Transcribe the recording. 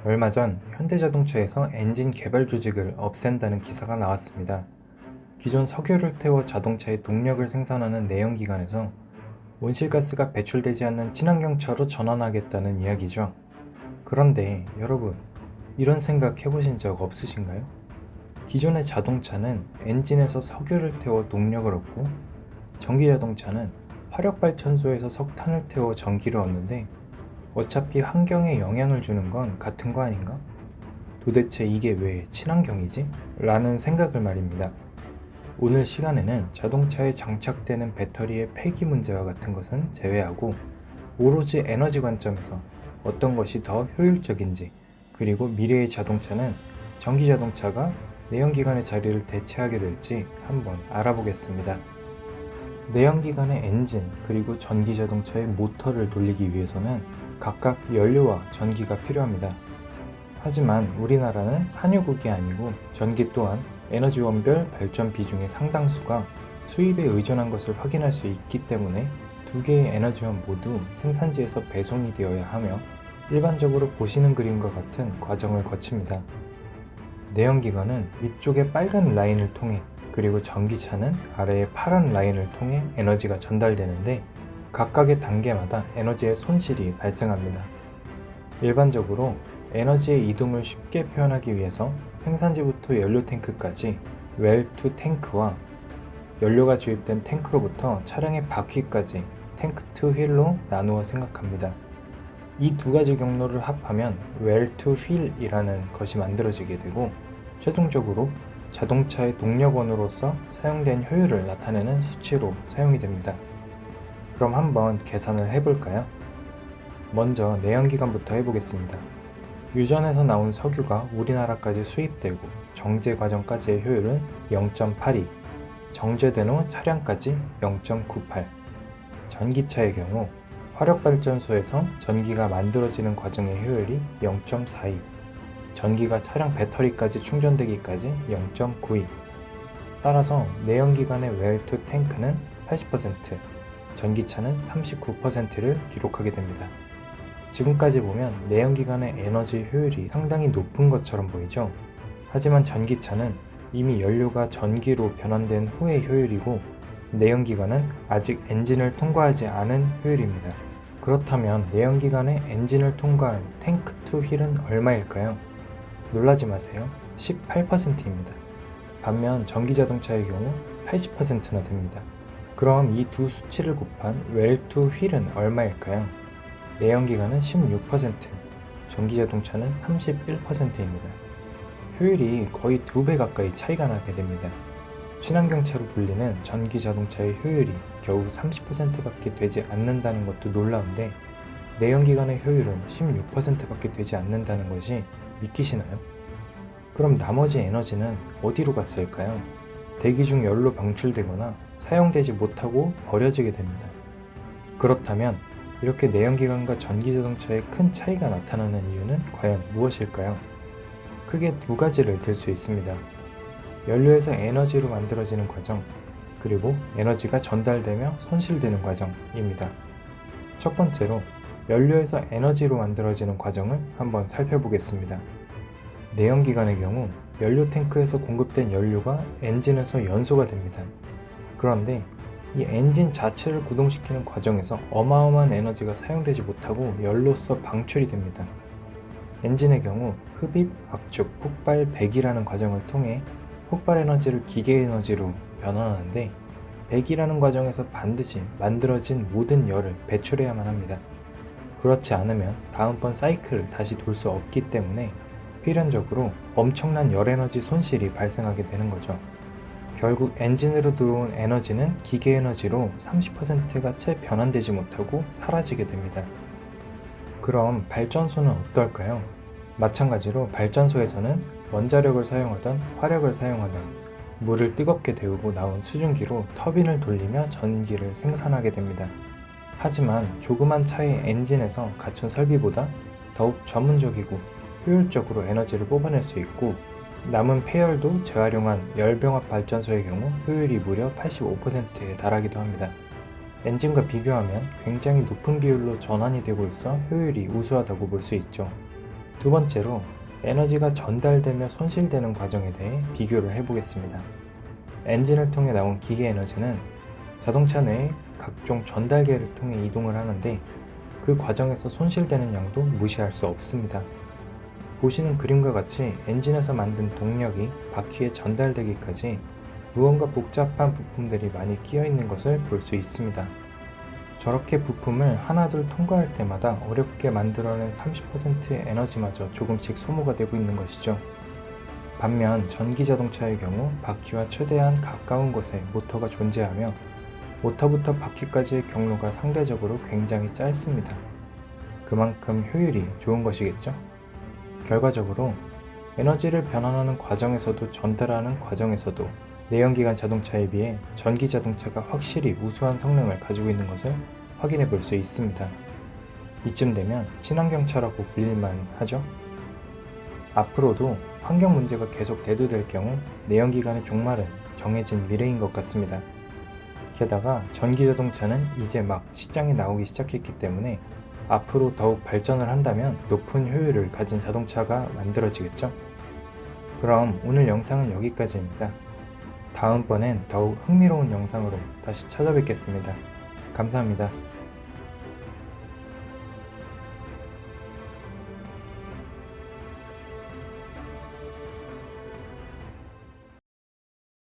얼마 전 현대자동차에서 엔진 개발 조직을 없앤다는 기사가 나왔습니다. 기존 석유를 태워 자동차의 동력을 생산하는 내연기관에서 온실가스가 배출되지 않는 친환경차로 전환하겠다는 이야기죠. 그런데 여러분, 이런 생각 해보신 적 없으신가요? 기존의 자동차는 엔진에서 석유를 태워 동력을 얻고, 전기자동차는 화력발전소에서 석탄을 태워 전기를 얻는데, 어차피 환경에 영향을 주는 건 같은 거 아닌가? 도대체 이게 왜 친환경이지? 라는 생각을 말입니다. 오늘 시간에는 자동차에 장착되는 배터리의 폐기 문제와 같은 것은 제외하고 오로지 에너지 관점에서 어떤 것이 더 효율적인지, 그리고 미래의 자동차는 전기 자동차가 내연기관의 자리를 대체하게 될지 한번 알아보겠습니다. 내연기관의 엔진 그리고 전기 자동차의 모터를 돌리기 위해서는 각각 연료와 전기가 필요합니다. 하지만 우리나라는 산유국이 아니고 전기 또한 에너지원별 발전 비중의 상당수가 수입에 의존한 것을 확인할 수 있기 때문에 두 개의 에너지원 모두 생산지에서 배송이 되어야 하며 일반적으로 보시는 그림과 같은 과정을 거칩니다. 내연기관은 위쪽의 빨간 라인을 통해, 그리고 전기차는 아래의 파란 라인을 통해 에너지가 전달되는데 각각의 단계마다 에너지의 손실이 발생합니다. 일반적으로 에너지의 이동을 쉽게 표현하기 위해서 생산지부터 연료 탱크까지 웰 투 탱크와 연료가 주입된 탱크로부터 차량의 바퀴까지 탱크 투 휠로 나누어 생각합니다. 이 두 가지 경로를 합하면 웰 투 휠이라는 것이 만들어지게 되고, 최종적으로 자동차의 동력원으로서 사용된 효율을 나타내는 수치로 사용이 됩니다. 그럼 한번 계산을 해볼까요? 먼저 내연기관부터 해보겠습니다. 유전에서 나온 석유가 우리나라까지 수입되고 정제 과정까지의 효율은 0.82, 정제된 후 차량까지 0.98. 전기차의 경우 화력발전소에서 전기가 만들어지는 과정의 효율이 0.42, 전기가 차량 배터리까지 충전되기까지 0.92. 따라서 내연기관의 웰 투 탱크는 80%, 전기차는 39%를 기록하게 됩니다. 지금까지 보면 내연기관의 에너지 효율이 상당히 높은 것처럼 보이죠? 하지만 전기차는 이미 연료가 전기로 변환된 후의 효율이고, 내연기관은 아직 엔진을 통과하지 않은 효율입니다. 그렇다면 내연기관의 엔진을 통과한 탱크 투 휠은 얼마일까요? 놀라지 마세요. 18%입니다. 반면 전기자동차의 경우 80%나 됩니다. 그럼 이 두 수치를 곱한 웰 투 휠은 얼마일까요? 내연기관은 16%, 전기자동차는 31%입니다. 효율이 거의 2배 가까이 차이가 나게 됩니다. 친환경차로 불리는 전기자동차의 효율이 겨우 30%밖에 되지 않는다는 것도 놀라운데, 내연기관의 효율은 16%밖에 되지 않는다는 것이 믿기시나요? 그럼 나머지 에너지는 어디로 갔을까요? 대기 중 열로 방출되거나 사용되지 못하고 버려지게 됩니다. 그렇다면 이렇게 내연기관과 전기자동차의 큰 차이가 나타나는 이유는 과연 무엇일까요? 크게 두 가지를 들 수 있습니다. 연료에서 에너지로 만들어지는 과정, 그리고 에너지가 전달되며 손실되는 과정입니다. 첫 번째로 연료에서 에너지로 만들어지는 과정을 한번 살펴보겠습니다. 내연기관의 경우 연료 탱크에서 공급된 연료가 엔진에서 연소가 됩니다. 그런데 이 엔진 자체를 구동시키는 과정에서 어마어마한 에너지가 사용되지 못하고 열로서 방출이 됩니다. 엔진의 경우 흡입, 압축, 폭발, 배기라는 과정을 통해 폭발 에너지를 기계 에너지로 변환하는데, 배기라는 과정에서 반드시 만들어진 모든 열을 배출해야만 합니다. 그렇지 않으면 다음번 사이클을 다시 돌 수 없기 때문에 필연적으로 엄청난 열 에너지 손실이 발생하게 되는 거죠. 결국 엔진으로 들어온 에너지는 기계 에너지로 30%가 채 변환되지 못하고 사라지게 됩니다. 그럼 발전소는 어떨까요? 마찬가지로 발전소에서는 원자력을 사용하던 화력을 사용하던 물을 뜨겁게 데우고 나온 수증기로 터빈을 돌리며 전기를 생산하게 됩니다. 하지만 조그만 차의 엔진에서 갖춘 설비보다 더욱 전문적이고 효율적으로 에너지를 뽑아낼 수 있고, 남은 폐열도 재활용한 열병합 발전소의 경우 효율이 무려 85%에 달하기도 합니다. 엔진과 비교하면 굉장히 높은 비율로 전환이 되고 있어 효율이 우수하다고 볼 수 있죠. 두 번째로 에너지가 전달되며 손실되는 과정에 대해 비교를 해보겠습니다. 엔진을 통해 나온 기계 에너지는 자동차 내의 각종 전달계를 통해 이동을 하는데 그 과정에서 손실되는 양도 무시할 수 없습니다. 보시는 그림과 같이 엔진에서 만든 동력이 바퀴에 전달되기까지 무언가 복잡한 부품들이 많이 끼어 있는 것을 볼 수 있습니다. 저렇게 부품을 하나둘 통과할 때마다 어렵게 만들어낸 30%의 에너지마저 조금씩 소모가 되고 있는 것이죠. 반면 전기 자동차의 경우 바퀴와 최대한 가까운 곳에 모터가 존재하며 모터부터 바퀴까지의 경로가 상대적으로 굉장히 짧습니다. 그만큼 효율이 좋은 것이겠죠? 결과적으로 에너지를 변환하는 과정에서도 전달하는 과정에서도 내연기관 자동차에 비해 전기 자동차가 확실히 우수한 성능을 가지고 있는 것을 확인해 볼 수 있습니다. 이쯤 되면 친환경차라고 불릴만 하죠? 앞으로도 환경 문제가 계속 대두될 경우 내연기관의 종말은 정해진 미래인 것 같습니다. 게다가 전기 자동차는 이제 막 시장에 나오기 시작했기 때문에 앞으로 더욱 발전을 한다면 높은 효율을 가진 자동차가 만들어지겠죠? 그럼 오늘 영상은 여기까지입니다. 다음번엔 더욱 흥미로운 영상으로 다시 찾아뵙겠습니다. 감사합니다.